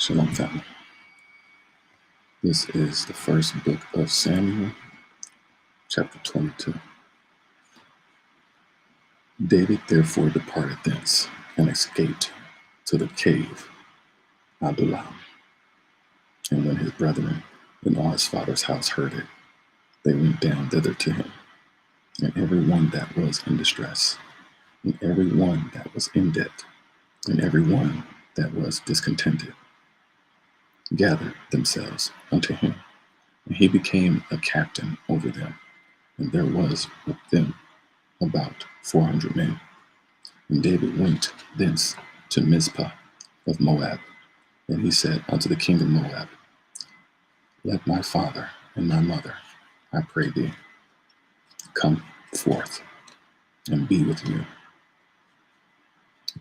Shalom, family. This is the first book of Samuel, chapter 22. David therefore departed thence and escaped to the cave Adullam. And when his brethren and all his father's house heard it, they went down thither to him. And every one that was in distress, and every one that was in debt, and every one that was discontented, gathered themselves unto him. And he became a captain over them. And there was with them about 400 men. And David went thence to Mizpah of Moab. And he said unto the king of Moab, Let my father and my mother, I pray thee, come forth and be with you,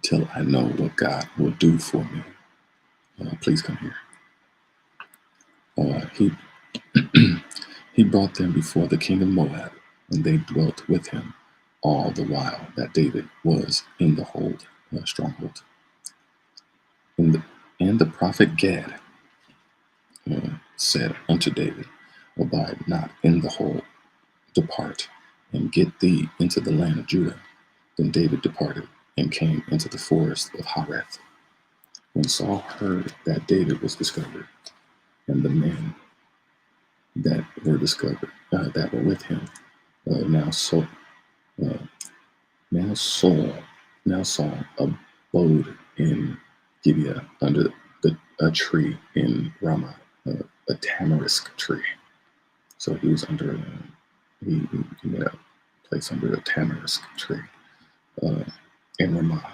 till I know what God will do for me. Please come here. He brought them before the king of Moab, and they dwelt with him all the while that David was in the stronghold. And the prophet Gad said unto David, Abide not in the hold, depart, and get thee into the land of Judah. Then David departed and came into the forest of Hareth. When Saul heard that David was discovered, and the men that were discovered that were with him, now Saul abode in Gibeah under a tree in Ramah, a tamarisk tree. So he was under he made a place under a tamarisk tree in Ramah,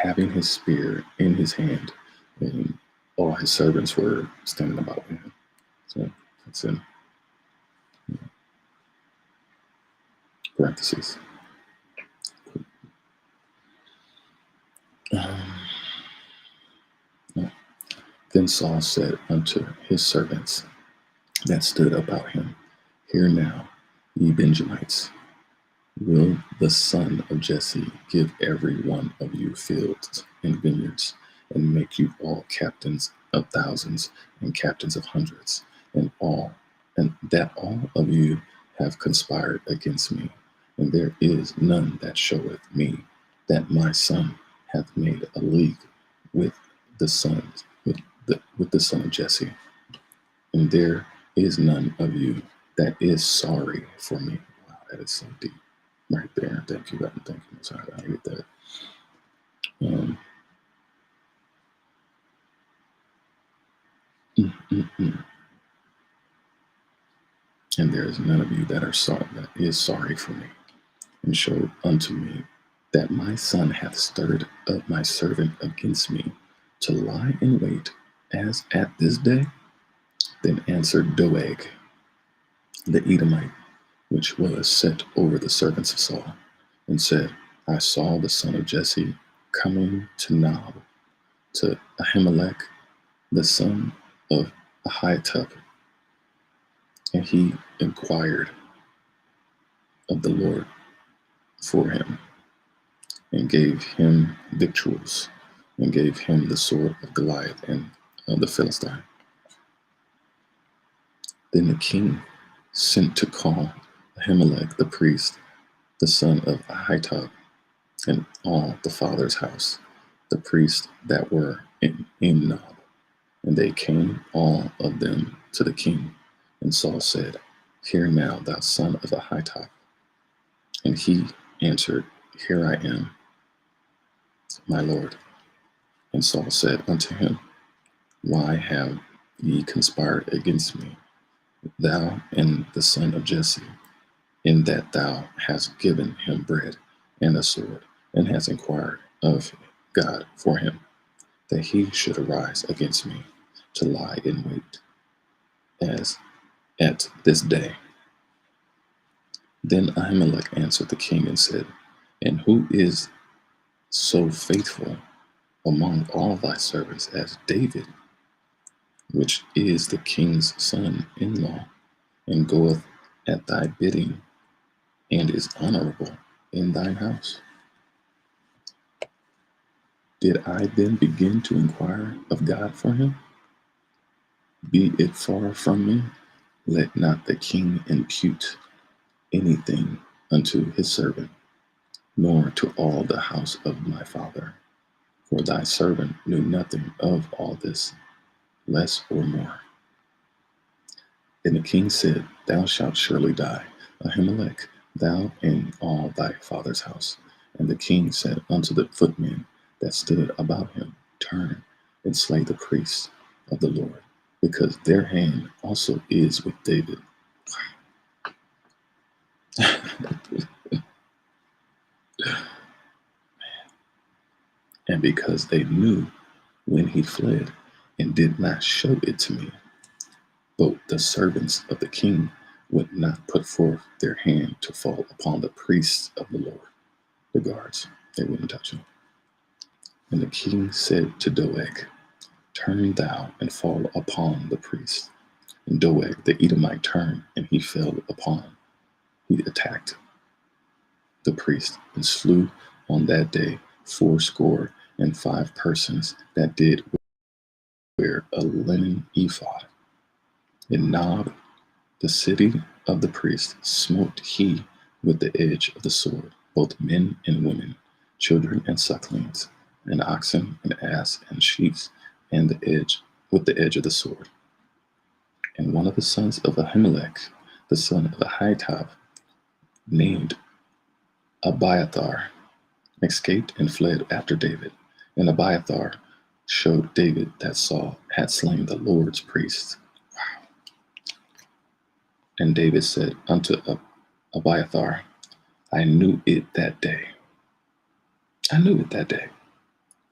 having his spear in his hand, and all his servants were standing about with him. So that's in parentheses. Then Saul said unto his servants that stood about him, Hear now, ye Benjamites, will the son of Jesse give every one of you fields and vineyards, and make you all captains of thousands and captains of hundreds, and that all of you have conspired against me, and there is none that showeth me that my son hath made a league with the son of Jesse, and there is none of you that is sorry for me. Wow, that is so deep right there. Thank you, God. Thank you, Messiah. I get that. And there is none of you that is sorry for me, and showed unto me that my son hath stirred up my servant against me to lie in wait as at this day. Then answered Doeg, the Edomite, which was set over the servants of Saul, and said, I saw the son of Jesse coming to Nob, to Ahimelech, the son of Ahitub, and he inquired of the Lord for him, and gave him victuals, and gave him the sword of Goliath and the Philistine. Then the king sent to call Ahimelech the priest, the son of Ahitub, and all the father's house, the priests that were in Nob. And they came all of them to the king. And Saul said, Hear now, thou son of Ahitub. And he answered, Here I am, my lord. And Saul said unto him, Why have ye conspired against me, thou and the son of Jesse, in that thou hast given him bread and a sword, and hast inquired of God for him, that he should arise against me to lie in wait, as at this day? Then Ahimelech answered the king and said, And who is so faithful among all thy servants as David, which is the king's son-in-law, and goeth at thy bidding, and is honorable in thine house? Did I then begin to inquire of God for him? Be it far from me, let not the king impute anything unto his servant, nor to all the house of my father. For thy servant knew nothing of all this, less or more. And the king said, Thou shalt surely die, Ahimelech, thou and all thy father's house. And the king said unto the footmen that stood about him, Turn and slay the priests of the Lord, because their hand also is with David. And because they knew when he fled and did not show it to me, but the servants of the king would not put forth their hand to fall upon the priests of the Lord, the guards. They wouldn't touch him. And the king said to Doeg, Turn thou and fall upon the priest. And Doeg the Edomite turned, and he attacked the priest, and slew on that day 85 persons that did wear a linen ephod. In Nob, the city of the priest, smote he with the edge of the sword, both men and women, children and sucklings, and oxen and ass and sheep, and with the edge of the sword. And one of the sons of Ahimelech, the son of Ahitub, named Abiathar, escaped and fled after David. And Abiathar showed David that Saul had slain the Lord's priests. Wow. And David said unto Abiathar, I knew it that day.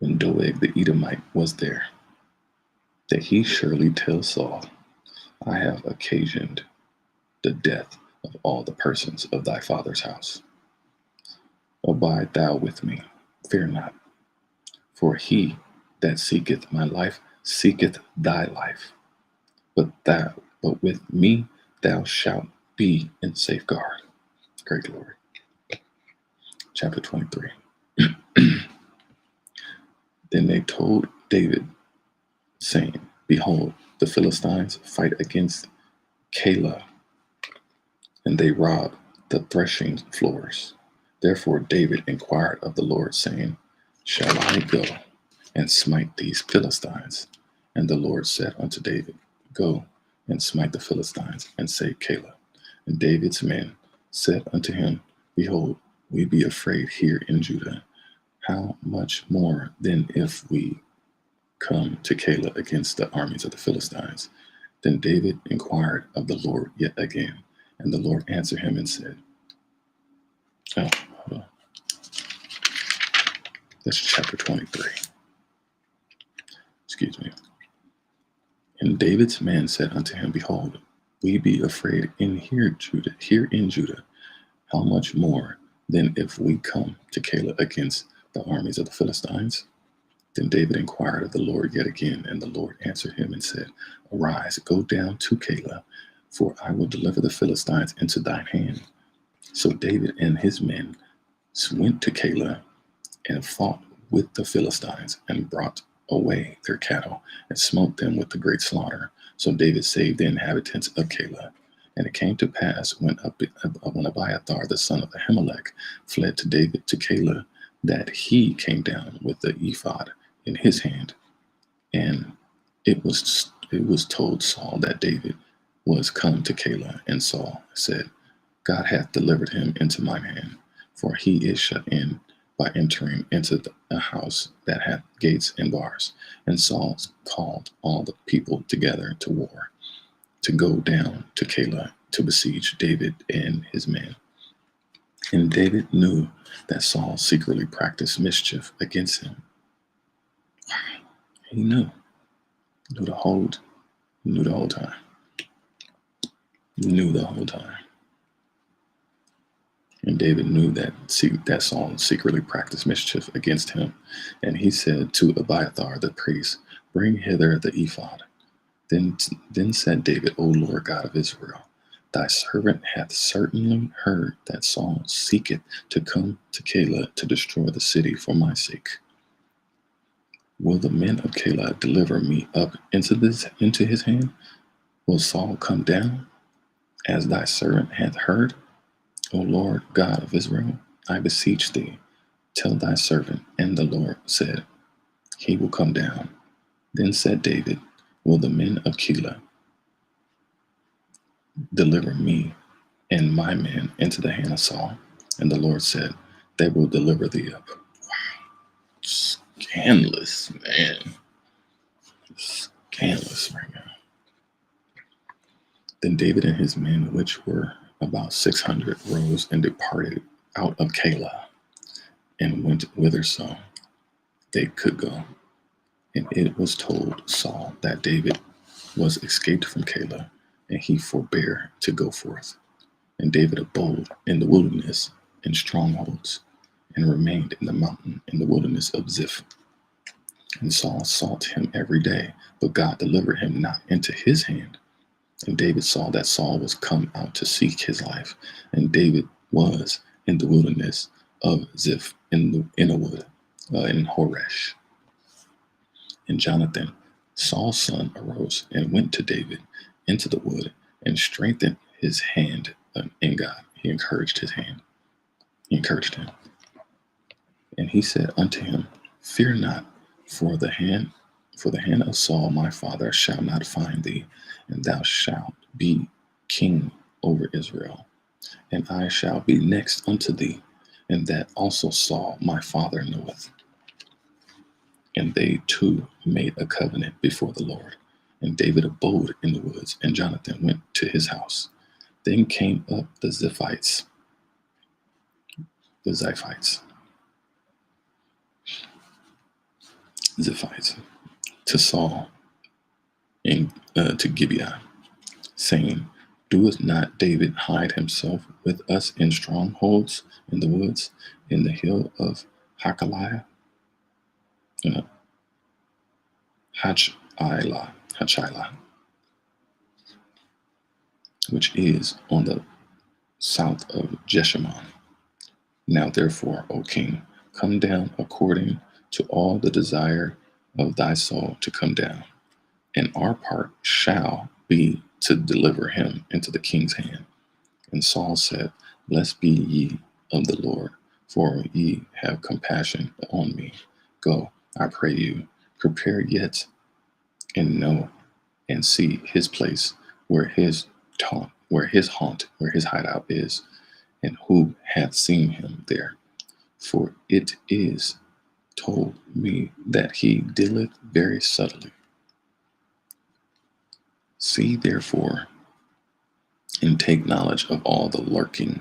When Doeg the Edomite was there, that he surely tell Saul, I have occasioned the death of all the persons of thy father's house. Abide thou with me, fear not, for he that seeketh my life seeketh thy life. But with me thou shalt be in safeguard. Great Lord. Chapter 23. Then they told David, saying, Behold, the Philistines fight against Keilah, and they rob the threshing floors. Therefore David inquired of the Lord, saying, Shall I go and smite these Philistines? And the Lord said unto David, Go and smite the Philistines, and save Keilah. And David's men said unto him, Behold, we be afraid here in Judah. How much more then if we come to Keilah against the armies of the Philistines? Then David inquired of the Lord yet again, and the Lord answered him and said, hold on. That's chapter 23. Excuse me. And David's men said unto him, Behold, we be afraid here in Judah. How much more than if we come to Keilah against the armies of the Philistines? Then David inquired of the Lord yet again, and the Lord answered him and said, Arise, go down to Keilah, for I will deliver the Philistines into thine hand. So David and his men went to Keilah and fought with the Philistines, and brought away their cattle, and smote them with a great slaughter. So David saved the inhabitants of Keilah. And it came to pass, when Abiathar the son of Ahimelech fled to David to Keilah, that he came down with the ephod in his hand. And it was told Saul that David was come to Keilah, and Saul said, God hath delivered him into mine hand, for he is shut in by entering into a house that hath gates and bars. And Saul called all the people together to war, to go down to Keilah to besiege David and his men. And David knew that Saul secretly practiced mischief against him. He knew the whole time. And David knew that Saul secretly practiced mischief against him. And he said to Abiathar the priest, Bring hither the ephod. Then said David, O Lord God of Israel, thy servant hath certainly heard that Saul seeketh to come to Keilah to destroy the city for my sake. Will the men of Keilah deliver me up into his hand? Will Saul come down, as thy servant hath heard? O Lord God of Israel, I beseech thee, tell thy servant. And the Lord said, He will come down. Then said David, Will the men of Keilah deliver me and my men into the hand of Saul? And the Lord said, They will deliver thee up. Scandalous, man. Scandalous right now. Then David and his men, which were about 600, rose and departed out of Keilah and went whitherso they could go. And it was told Saul that David was escaped from Keilah, and he forbore to go forth. And David abode in the wilderness in strongholds, and remained in the mountain in the wilderness of Ziph. And Saul sought him every day, but God delivered him not into his hand. And David saw that Saul was come out to seek his life, and David was in the wilderness of Ziph in a wood in Horesh. And Jonathan, Saul's son, arose and went to David into the wood and strengthened his hand in God. He encouraged his hand. He encouraged him. And he said unto him, Fear not, for the hand of Saul my father shall not find thee, and thou shalt be king over Israel. And I shall be next unto thee, and that also Saul my father knoweth. And they two made a covenant before the Lord. And David abode in the woods, and Jonathan went to his house. Then came up the Ziphites, to Saul to Gibeah, saying, Doeth not David hide himself with us in strongholds in the woods, in the hill of Hachilah, which is on the south of Jeshimon? Now therefore, O king, come down according to all the desire of thy soul to come down, and our part shall be to deliver him into the king's hand. And Saul said, Blessed be ye of the Lord, for ye have compassion on me. Go, I pray you, prepare yet, and know and see his place where his hideout is, and who hath seen him there. For it is told me that he dealeth very subtly. See therefore, and take knowledge of all the lurking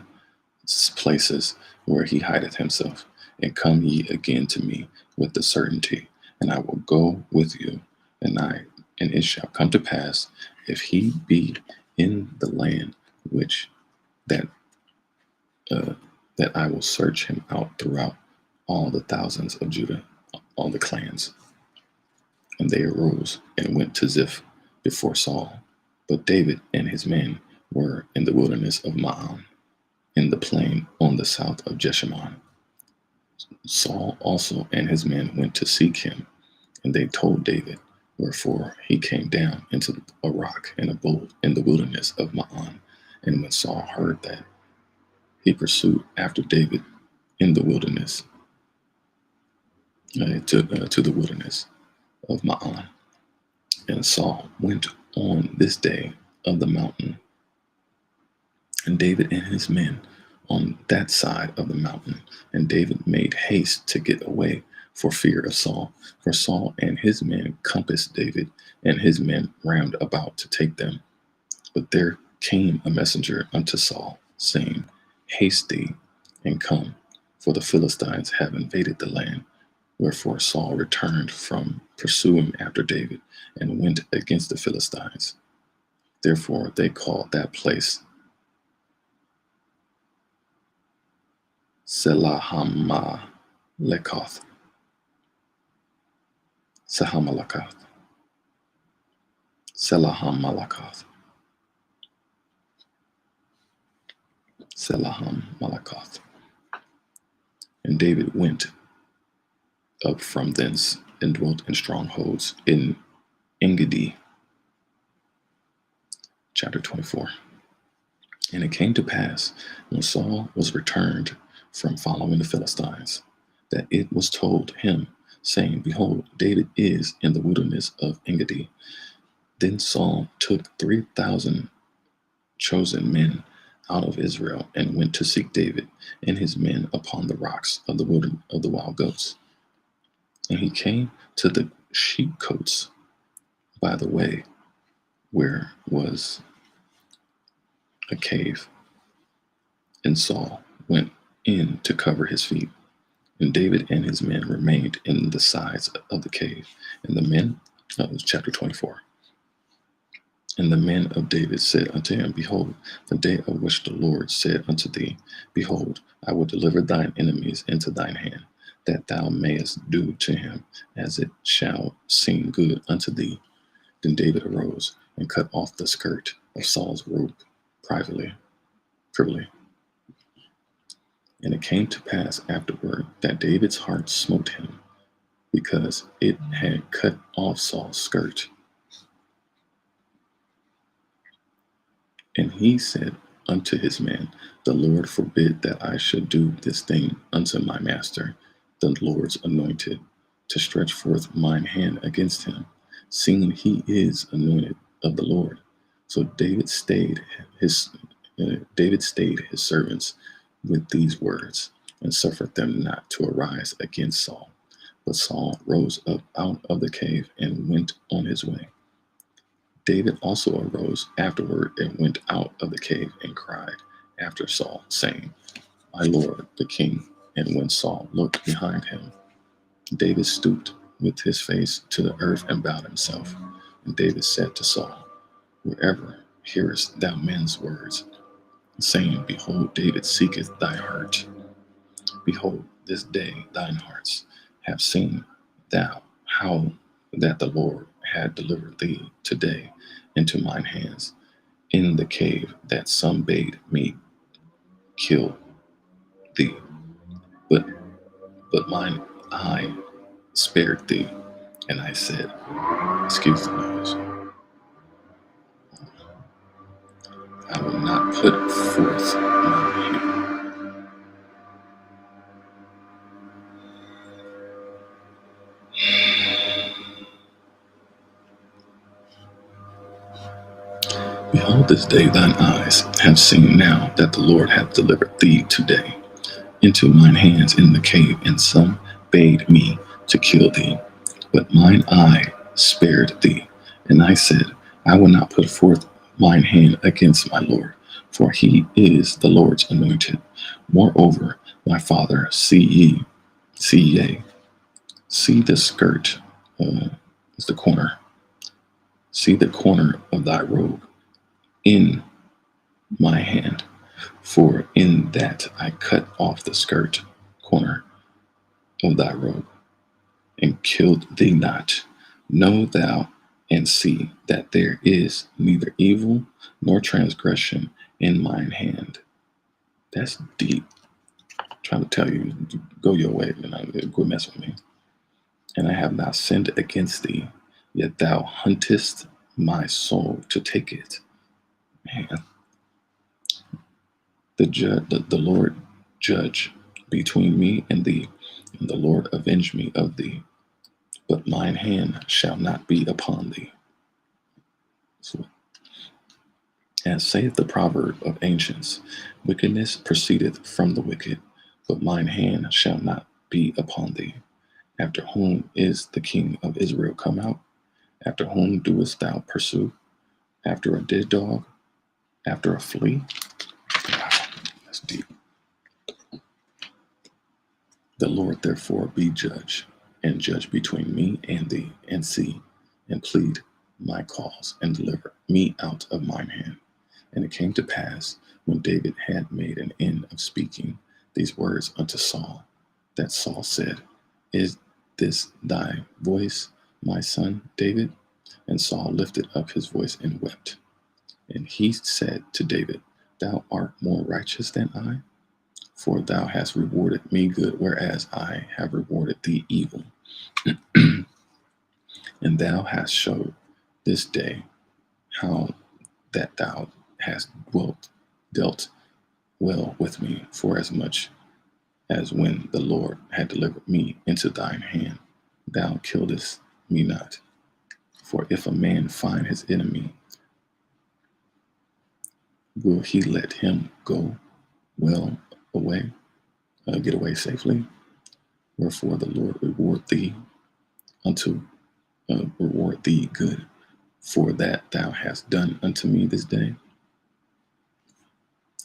places where he hideth himself, and come ye again to me with the certainty, and I will go with you, and it shall come to pass, if he be in the land which that I will search him out throughout all the thousands of Judah, all the clans. And they arose and went to Ziph before Saul. But David and his men were in the wilderness of Maon, in the plain on the south of Jeshimon. Saul also and his men went to seek him, and they told David, wherefore he came down into a rock and abode in the wilderness of Maon. And when Saul heard that, he pursued after David in the wilderness, to the wilderness of Maon. And Saul went on this day of the mountain, and David and his men on that side of the mountain. And David made haste to get away for fear of Saul. For Saul and his men compassed David, and his men round about to take them. But there came a messenger unto Saul, saying, Haste thee, and come, for the Philistines have invaded the land. Wherefore Saul returned from pursuing after David, and went against the Philistines. Therefore they called that place Selahamalekoth. And David went up from thence and dwelt in strongholds in Engedi. Chapter 24. And it came to pass, when Saul was returned from following the Philistines, that it was told him, saying, Behold, David is in the wilderness of Engedi. Then Saul took 3,000 chosen men out of Israel and went to seek David and his men upon the rocks of the wilderness of the wild goats. And he came to the sheepcotes by the way, where was a cave, and Saul went in to cover his feet. And David and his men remained in the sides of the cave. And the men, chapter 24. And the men of David said unto him, Behold, the day of which the Lord said unto thee, Behold, I will deliver thine enemies into thine hand, that thou mayest do to him as it shall seem good unto thee. Then David arose and cut off the skirt of Saul's robe privily. And it came to pass afterward that David's heart smote him, because it had cut off Saul's skirt. And he said unto his man, The Lord forbid that I should do this thing unto my master, the Lord's anointed, to stretch forth mine hand against him, seeing he is anointed of the Lord. So David stayed his servants with these words, and suffered them not to arise against Saul. But Saul rose up out of the cave and went on his way. David also arose afterward and went out of the cave and cried after Saul, saying, My Lord, the king. And when Saul looked behind him, David stooped with his face to the earth and bowed himself. And David said to Saul, Wherever hearest thou men's words, saying, Behold, David seeketh thy heart. Behold, this day thine hearts have seen thou how that the Lord had delivered thee today into mine hands in the cave, that some bade me kill thee. But mine eye spared thee, and I said, excuse the noise, I will not put forth my hand. Behold, this day thine eyes have seen now that the Lord hath delivered thee today into mine hands in the cave, and some bade me to kill thee. But mine eye spared thee, and I said, I will not put forth mine hand against my Lord, for he is the Lord's anointed. Moreover, my father, see the skirt, is the corner. See the corner of thy robe in my hand, for in that I cut off the skirt corner of thy robe, and killed thee not. Know thou and see that there is neither evil nor transgression in mine hand. That's deep. I'm trying to tell you, go your way, and go mess with me. And I have not sinned against thee, yet thou huntest my soul to take it. Man, the Lord judge between me and thee, and the Lord avenge me of thee. But mine hand shall not be upon thee. So, as saith the proverb of ancients, wickedness proceedeth from the wicked, but mine hand shall not be upon thee. After whom is the king of Israel come out? After whom doest thou pursue? After a dead dog? After a flea? Wow, that's deep. The Lord therefore be judge, and judge between me and thee, and see, and plead my cause, and deliver me out of mine hand. And it came to pass, when David had made an end of speaking these words unto Saul, that Saul said, Is this thy voice, my son David? And Saul lifted up his voice and wept. And he said to David, Thou art more righteous than I, for thou hast rewarded me good, whereas I have rewarded thee evil. And thou hast showed this day how that thou hast dealt well with me, for as much as when the Lord had delivered me into thine hand, thou killedest me not. For if a man find his enemy, will he let him go well away, get away safely? Wherefore the Lord reward thee good for that thou hast done unto me this day.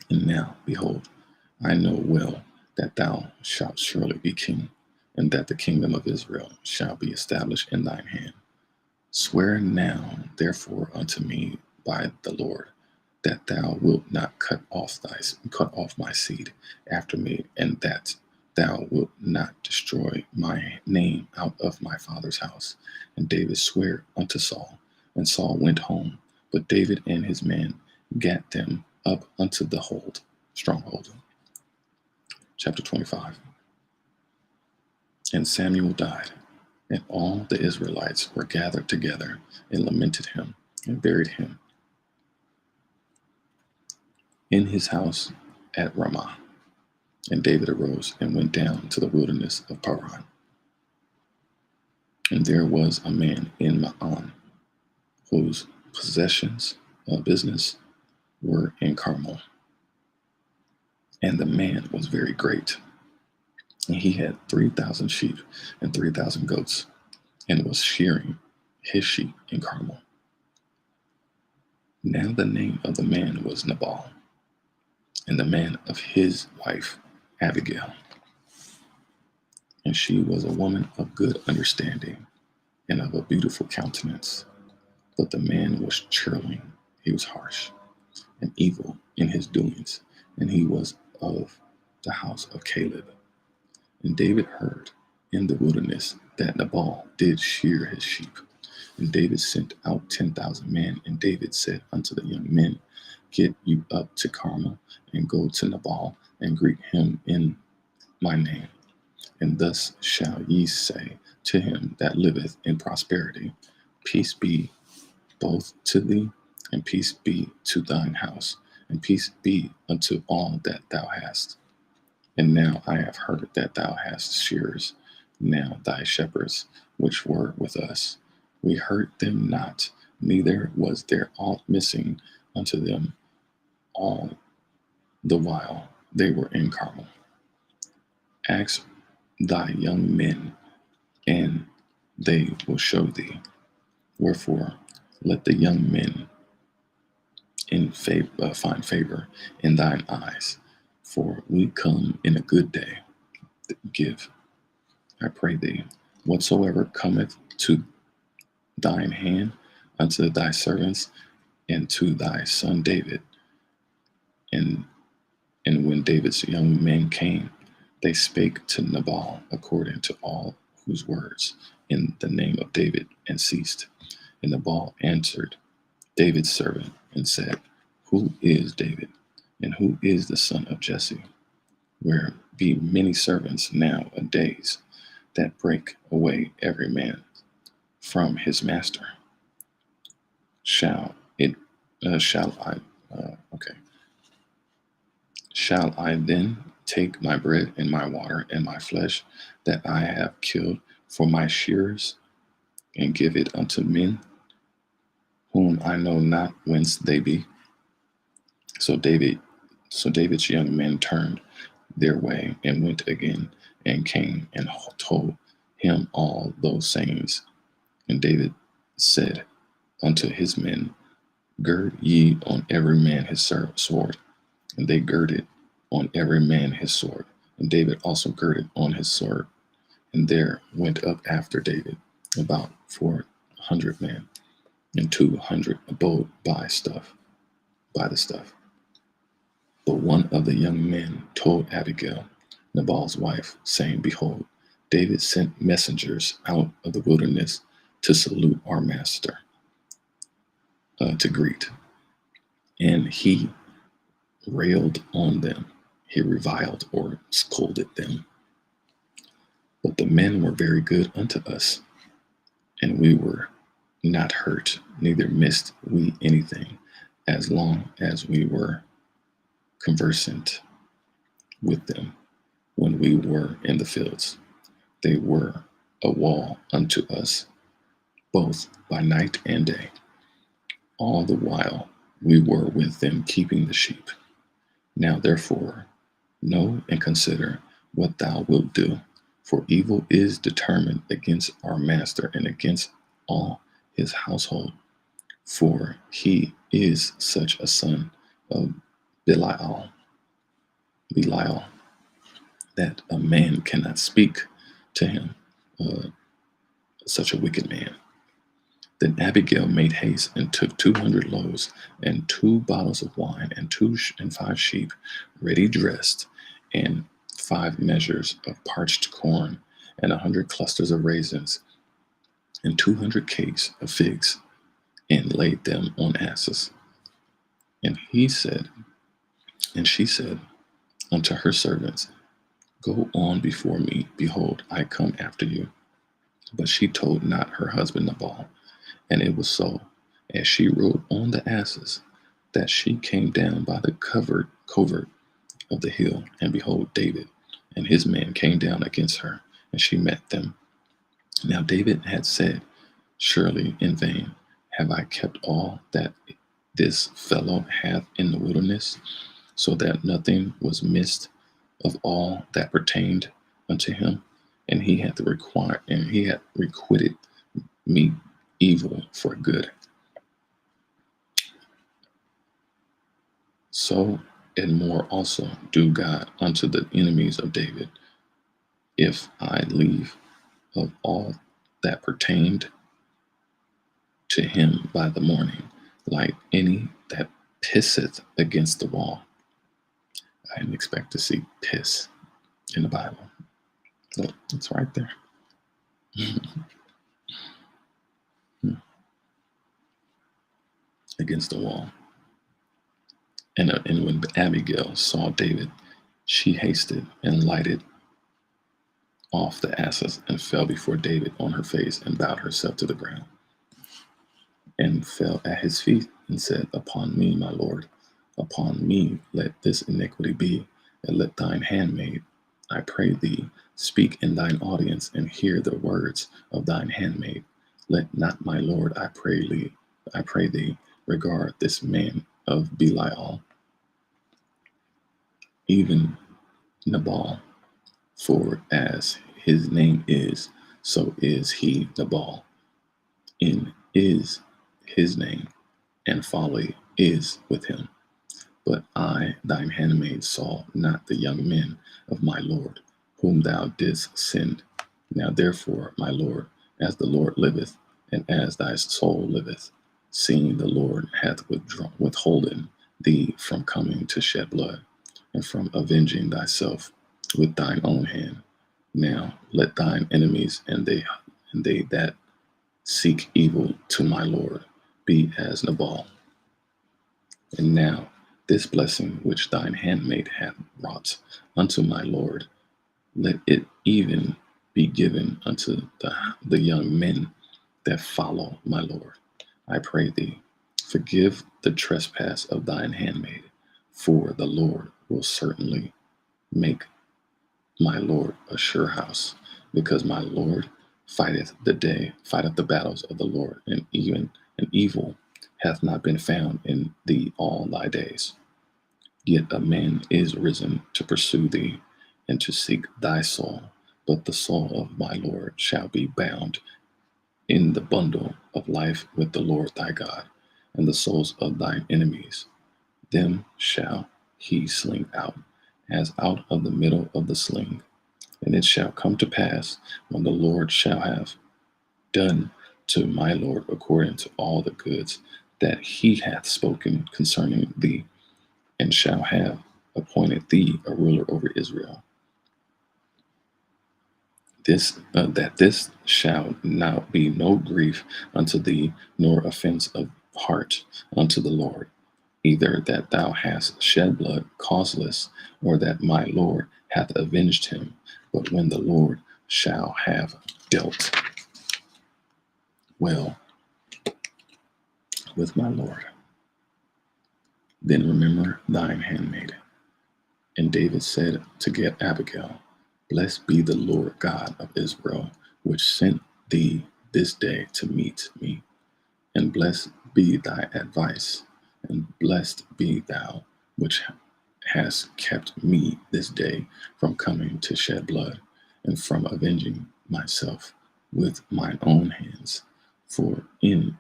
And now, behold, I know well that thou shalt surely be king, and that the kingdom of Israel shall be established in thine hand. Swear now, therefore, unto me by the Lord, that thou wilt not cut off my seed after me, and that thou wilt not destroy my name out of my father's house. And David sware unto Saul, and Saul went home, but David and his men gat them up unto the stronghold. Chapter 25. And Samuel died, and all the Israelites were gathered together and lamented him and buried him in his house at Ramah. And David arose and went down to the wilderness of Paran. And there was a man in Ma'an whose possessions of business were in Carmel. And the man was very great. And he had 3,000 sheep and 3,000 goats, and was shearing his sheep in Carmel. Now the name of the man was Nabal, and the man of his wife Abigail. And she was a woman of good understanding and of a beautiful countenance. But the man was churling, he was harsh and evil in his doings, and he was of the house of Caleb. And David heard in the wilderness that Nabal did shear his sheep. And David sent out 10,000 men, and David said unto the young men, Get you up to Carmel, and go to Nabal, and greet him in my name. And thus shall ye say to him that liveth in prosperity, Peace be both to thee, and peace be to thine house, and peace be unto all that thou hast. And now I have heard that thou hast shearers, now thy shepherds, which were with us. We hurt them not, neither was there aught missing unto them all the while they were in Carmel. Ask thy young men, and they will show thee. Wherefore, let the young men find favor in thine eyes, for we come in a good day. Give, I pray thee, whatsoever cometh to thine hand unto thy servants and to thy son David. And when David's young men came, they spake to Nabal according to all whose words in the name of David, and ceased. And Nabal answered David's servant and said, Who is David, and who is the son of Jesse? Where be many servants nowadays that break away every man from his master. Shall I then take my bread and my water and my flesh that I have killed for my shearers, and give it unto men whom I know not whence they be? So David's young men turned their way and went again, and came and told him all those sayings. And David said unto his men, Gird ye on every man his sword. And they girded on every man his sword. And David also girded on his sword. And there went up after David about 400 men, and 200 abode by the stuff. But one of the young men told Abigail, Nabal's wife, saying, Behold, David sent messengers out of the wilderness to salute our master, to greet. And he railed on them. He reviled or scolded them. But the men were very good unto us, and we were not hurt, neither missed we anything, as long as we were conversant with them when we were in the fields. They were a wall unto us, both by night and day. All the while we were with them keeping the sheep. Now therefore, know and consider what thou wilt do, for evil is determined against our master and against all his household, for he is such a son of Belial, Belial, that a man cannot speak to him, such a wicked man. Then Abigail made haste and took 200 loaves and 2 bottles of wine and 5 sheep ready dressed, and 5 measures of parched corn and 100 clusters of raisins and 200 cakes of figs, and laid them on asses. And she said unto her servants, Go on before me, behold, I come after you. But she told not her husband Nabal. And it was so, as she rode on the asses, that she came down by the covert of the hill, and behold, David and his men came down against her, and she met them. Now David had said, Surely in vain have I kept all that this fellow hath in the wilderness, so that nothing was missed of all that pertained unto him, and he hath requited me evil for good. So and more also do God unto the enemies of David, if I leave of all that pertained to him by the morning, like any that pisseth against the wall. I didn't expect to see piss in the Bible. Look, it's right there. Against the wall. And when Abigail saw David, she hasted and lighted off the asses and fell before David on her face and bowed herself to the ground and fell at his feet and said, Upon me, my Lord, upon me let this iniquity be, and let thine handmaid, I pray thee, speak in thine audience and hear the words of thine handmaid. Let not my Lord, I pray thee, regard this man of Belial, even Nabal, for as his name is, so is he Nabal. In is his name, and folly is with him. But I, thine handmaid, saw not the young men of my Lord, whom thou didst send. Now therefore, my Lord, as the Lord liveth, and as thy soul liveth, seeing the Lord hath withholden thee from coming to shed blood, and from avenging thyself with thine own hand. Now let thine enemies and they that seek evil to my Lord be as Nabal. And now this blessing which thine handmaid hath brought unto my Lord, let it even be given unto the young men that follow my Lord. I pray thee, forgive the trespass of thine handmaid, for the Lord will certainly make my Lord a sure house, because my Lord fighteth the battles of the Lord, and even an evil hath not been found in thee all thy days. Yet a man is risen to pursue thee and to seek thy soul, but the soul of my Lord shall be bound in the bundle of life with the Lord thy God, and the souls of thine enemies, them shall he sling out, as out of the middle of the sling. And it shall come to pass, when the Lord shall have done to my Lord according to all the goods that he hath spoken concerning thee, and shall have appointed thee a ruler over Israel, that this shall now be no grief unto thee, nor offense of heart unto the Lord, either that thou hast shed blood causeless, or that my Lord hath avenged him. But when the Lord shall have dealt well with my Lord. Then remember thine handmaid. And David said to get Abigail, Blessed be the Lord God of Israel, which sent thee this day to meet me. And blessed be thy advice, and blessed be thou which hast kept me this day from coming to shed blood, and from avenging myself with mine own hands. For in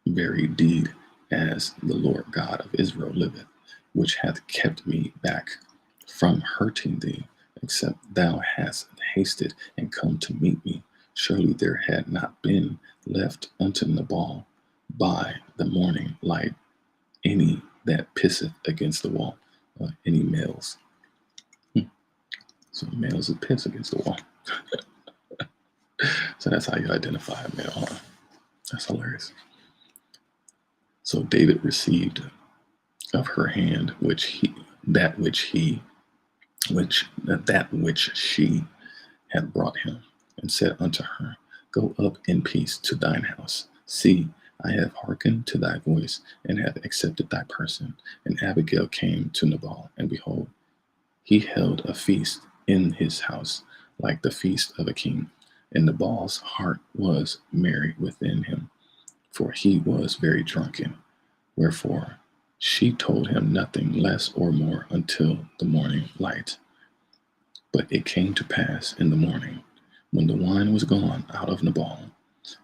very deed, as the Lord God of Israel liveth, which hath kept me back from hurting thee, except thou hast hasted and come to meet me, surely there had not been left unto Nabal by the morning light any that pisseth against the wall, any males. So males that piss against the wall. So that's how you identify a male. Huh? That's hilarious. So David received of her hand that which she had brought him, and said unto her, Go up in peace to thine house. See, I have hearkened to thy voice, and have accepted thy person. And Abigail came to Nabal, and behold, he held a feast in his house, like the feast of a king. And Nabal's heart was merry within him, for he was very drunken. Wherefore she told him nothing less or more until the morning light. But it came to pass in the morning, when the wine was gone out of Nabal,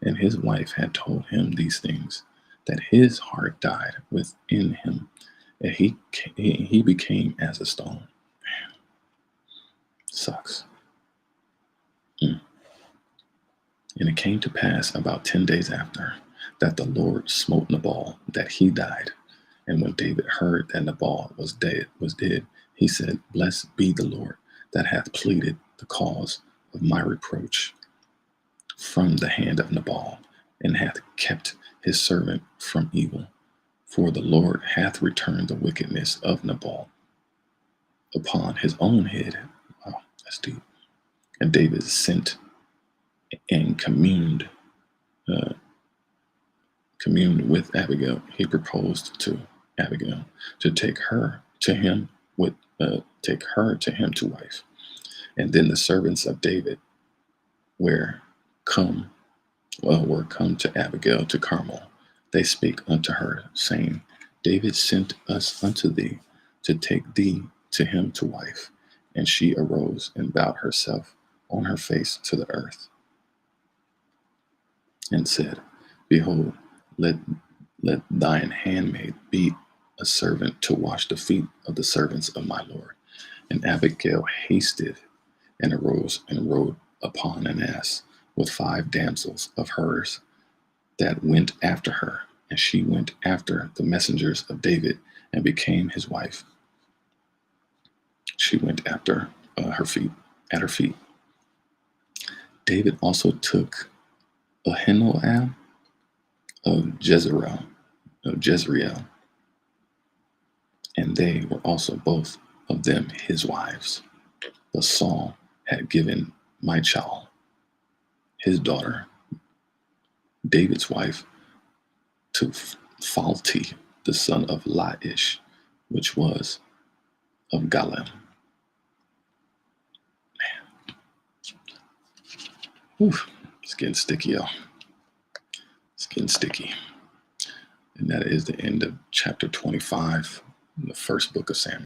and his wife had told him these things, that his heart died within him, and he became as a stone. Man, sucks. And it came to pass about 10 days after, that the Lord smote Nabal, that he died. And when David heard that Nabal was dead, he said, Blessed be the Lord, that hath pleaded the cause of my reproach from the hand of Nabal, and hath kept his servant from evil. For the Lord hath returned the wickedness of Nabal upon his own head. Wow, that's deep. And David sent and communed with Abigail. He proposed to Abigail to take her to him to wife. And then the servants of David were come to Abigail to Carmel. They spake unto her, saying, David sent us unto thee to take thee to him to wife. And she arose and bowed herself on her face to the earth, and said, Behold, let thine handmaid be a servant to wash the feet of the servants of my Lord. And Abigail hasted and arose and rode upon an ass with 5 damsels of hers that went after her. And she went after the messengers of David and became his wife. She went after her feet. David also took Ahinoam of Jezreel, and they were also both of them his wives. But Saul had given Michal, his daughter, David's wife, to Phalti, the son of Laish, which was of Galem. Man. Whew. It's getting sticky, y'all. It's getting sticky. And that is the end of chapter 25 in the first book of Samuel.